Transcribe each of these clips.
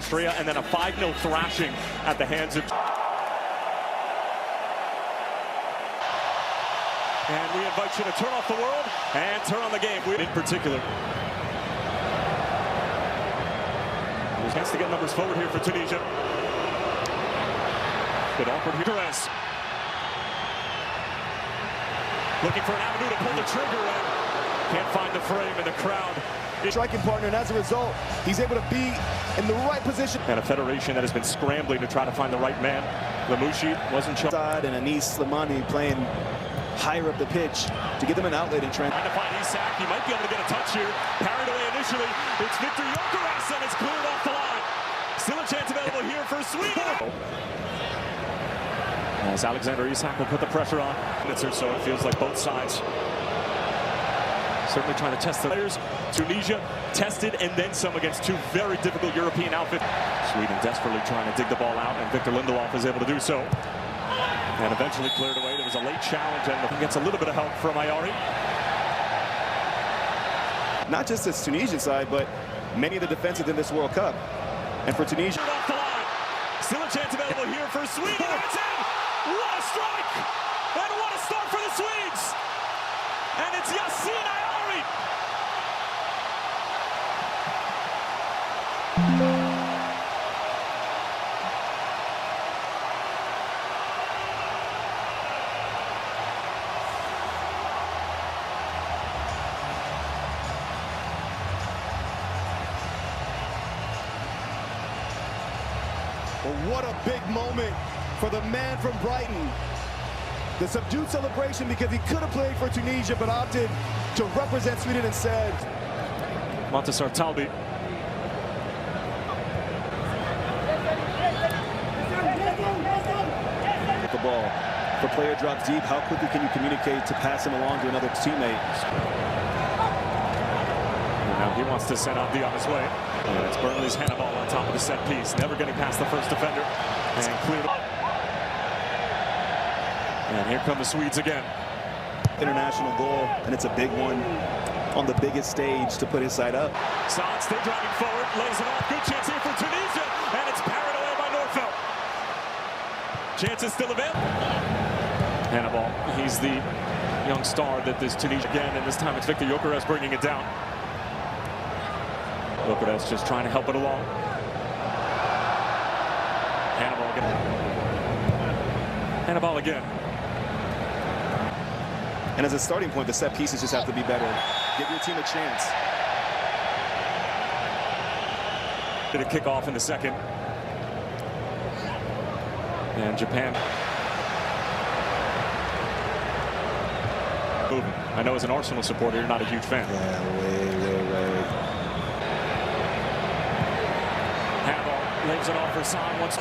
Austria, and then a 5-0 thrashing at the hands of... And we invite you to turn off the world and turn on the game. In particular. There's a chance to get numbers forward here for Tunisia. Bit awkward here. Perez. Looking for an avenue to pull the trigger and can't find the frame in the crowd. Striking partner, and as a result, he's able to be in the right position. And a federation that has been scrambling to try to find the right man. Lamouchi wasn't sure. And Anis Slimani playing higher up the pitch to give them an outlet in trend. Trying to find Isak. He might be able to get a touch here. Carried away initially. It's Victor Gyökeres, and it's cleared off the line. Still a chance available here for Sweden. As Alexander Isak will put the pressure on. Minutes or so, it feels like both sides certainly trying to test the players. Tunisia tested and then some against two very difficult European outfits. Sweden desperately trying to dig the ball out, and Victor Lindelof is able to do so. And eventually cleared away. There was a late challenge, and gets a little bit of help from Ayari. Not just this Tunisian side, but many of the defenses in this World Cup. And for Tunisia... Off the line. Still a chance available here for Sweden. It's in! What a strike! And what a start for the Swedes! And it's Yassine Ayari! Well, what a big moment for the man from Brighton. The subdued celebration because he could have played for Tunisia but opted to represent Sweden instead. Montasar Talbi. The ball. If the player drops deep, how quickly can you communicate to pass him along to another teammate? And now he wants to send Abdi on his way. And it's Burnley's Hannibal on top of the set piece. Never getting past the first defender. And cleared. And here come the Swedes again. International goal, and it's a big one on the biggest stage to put his side up. Son still driving forward, lays it off. Good chance here for Tunisia, and it's parried away by Norfelt. Chance is still available. Hannibal, he's the young star that this Tunisia again, and this time it's Victor Gyökeres bringing it down. Gyökeres just trying to help it along. Hannibal again. Hannibal again. And as a starting point, the set pieces just have to be better. Give your team a chance. Did a kickoff in the second. And Japan. Moving. I know as an Arsenal supporter, you're not a huge fan. Yeah, way. Hannibal leaves it off for Son once.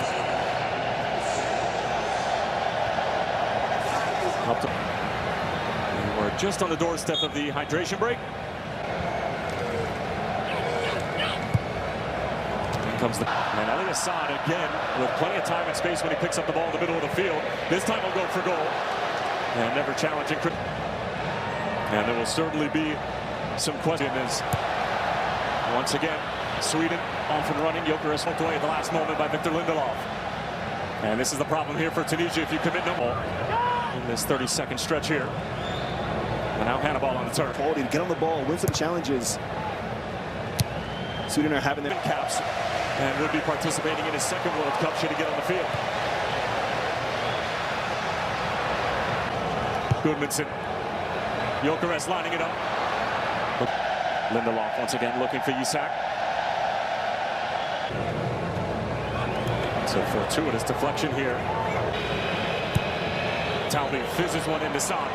Up to. We're just on the doorstep of the hydration break. In comes the... And Ali Assad again with plenty of time and space when he picks up the ball in the middle of the field. This time he'll go for goal. And never challenging. And there will certainly be some questions. Once again, Sweden off and running. Gyökeres hooked away at the last moment by Victor Lindelof. And this is the problem here for Tunisia if you commit no more in this 30-second stretch here. And now Hannibal on the turn. Quality to get on the ball, win some challenges. Sweden are having their caps and would be participating in his second World Cup should he get on the field. Goodmanson. Gyökeres lining it up. Lindelof once again looking for Isak. So fortuitous deflection here. Talbi fizzes one into Son.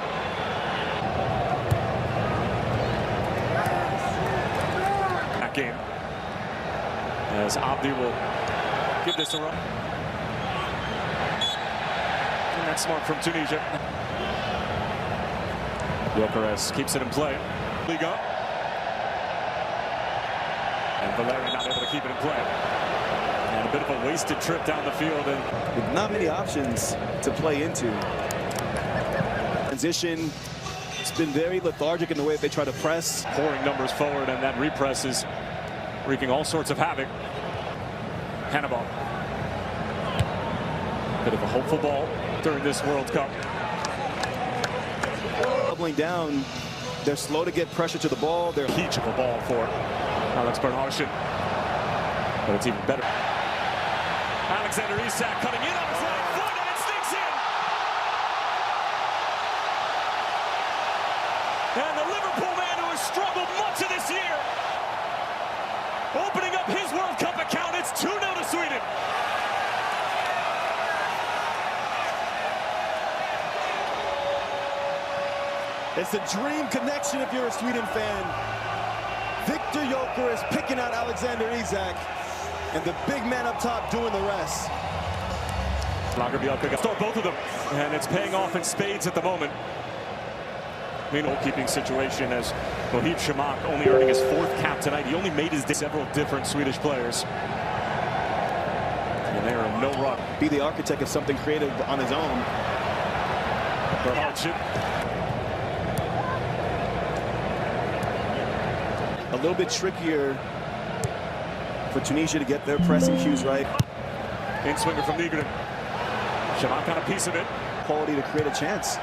That game. As Abdi will give this a run. And that's smart from Tunisia. Gyökeres keeps it in play. Liga. And Valeri not able to keep it in play. And a bit of a wasted trip down the field. And with not many options to play into. Transition. It's been very lethargic in the way that they try to press. Pouring numbers forward, and that repress is wreaking all sorts of havoc. Hannibal. Bit of a hopeful ball during this World Cup. Doubling down, they're slow to get pressure to the ball. They're Huge of a ball for Alex Bernhardsson. But it's even better. Alexander Isak cutting in on his right foot, and it sneaks in. And the Liverpool man who has struggled much of this year, opening up his World Cup account. It's 2-0 to Sweden. It's a dream connection if you're a Sweden fan. Victor Joker is picking out Alexander Isak, and the big man up top doing the rest. Lagerbielke start both of them, and it's paying off in spades at the moment. Meanwhile, keeping situation as Mohib Shamak only earning his 4th cap tonight. He only made his several different Swedish players. And they are in no rush. Be the architect of something creative on his own. For hardship. A little bit trickier for Tunisia to get their pressing cues right. In swinger from Nygren. Shamak got a piece of it. Quality to create a chance.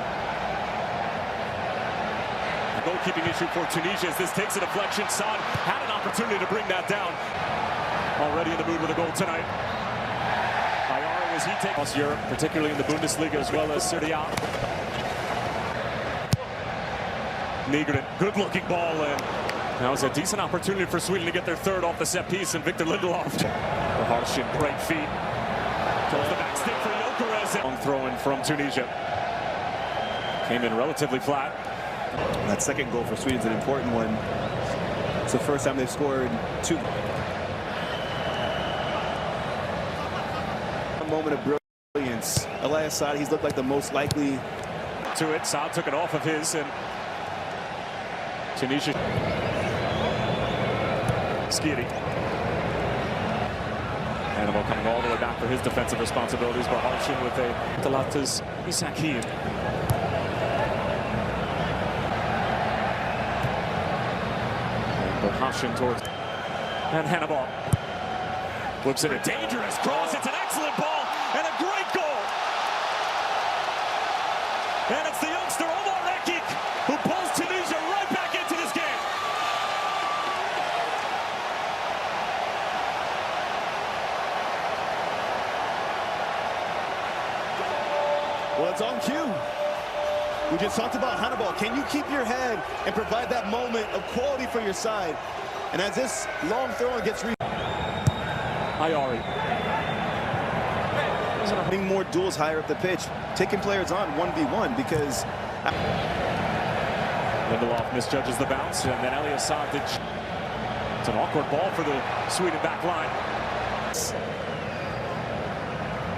A goalkeeping issue for Tunisia as this takes a deflection. Son had an opportunity to bring that down. Already in the mood with a goal tonight. Ayari as he takes across Europe, particularly in the Bundesliga as well as Serie A. Nygren, good looking ball, and that was a decent opportunity for Sweden to get their 3rd off the set piece, and Victor Lindelof. Bernhardsson, great feet. Towards the back stick for Jokeres. Long throw in from Tunisia. Came in relatively flat. That second goal for Sweden is an important one. It's the first time they've scored 2. A moment of brilliance. Elias Saad, he's looked like the most likely. To it, Saad took it off of his, and Tunisia. Skiri. Hannibal coming all the way back for his defensive responsibilities. Bernhardsson with a Talatas Isakian. Bernhardsson towards. And Hannibal. Whips it a dangerous cross. It's an excellent ball and a great goal. And it's the youngster Omar Rekik who pulls Tunisia right back into this game. Well, it's on cue. We just talked about Hannibal. Can you keep your head and provide that moment of quality for your side? And as this long throw gets Ayari. Putting more duels higher up the pitch, taking players on 1v1 because Lindelof misjudges the bounce, and then Elias Saad did. It's an awkward ball for the Sweden back line.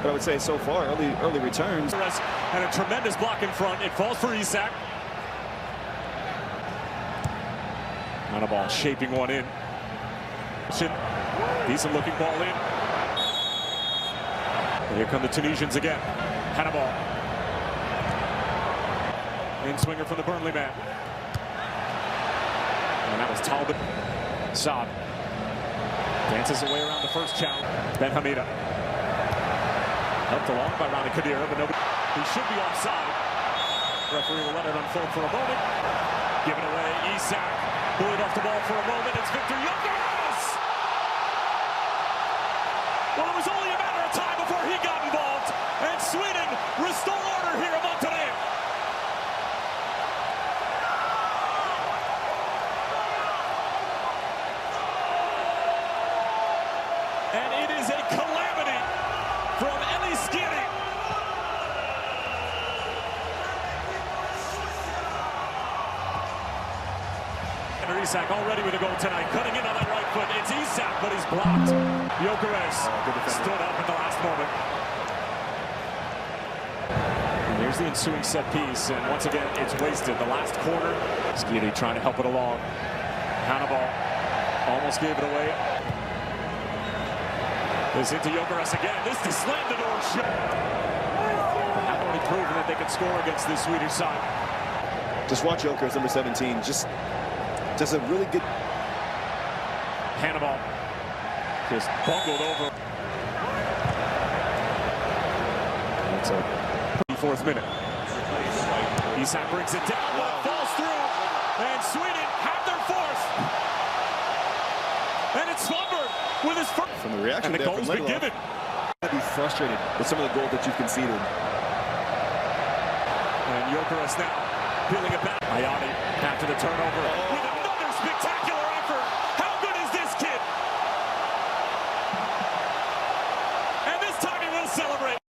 But I would say so far, early returns. And a tremendous block in front. It falls for Isak. Hannibal shaping one in. Decent looking ball in. And here come the Tunisians again. Hannibal. In swinger from the Burnley man. And that was Talbot. Saad dances away around the first challenge. Ben Hamida. Helped along by Rani Khedira, but nobody. He should be offside. Referee will let it unfold for a moment. Give it away. Isak bullied off the ball for a moment. It's Victor Jokeres. Well, it was only a matter of time before he got involved, and Sweden restore order here among today. And it is a calamity from Eli Skiri. And Isak already with a goal tonight, cutting in on that right foot. It's Isak, but he's blocked. Jokeres stood up at the last moment. And here's the ensuing set piece, and once again, it's wasted. The last corner, Skiri trying to help it along. Hannibal almost gave it away. This into Jokeres again. This to slam the door shut. They have already proven that they can score against this Swedish side. Just watch Jokeres, number 17. Just a really good. Hannibal just bungled over. So, 4th minute. Isak brings it down, but it falls through. And Sweden have their 4th. And it's Svumberg with his first. from the reaction And the there goal's from been given. Be frustrated with some of the goals that you've conceded. And Jokeres now peeling it back. Ayani after the turnover with another spectacular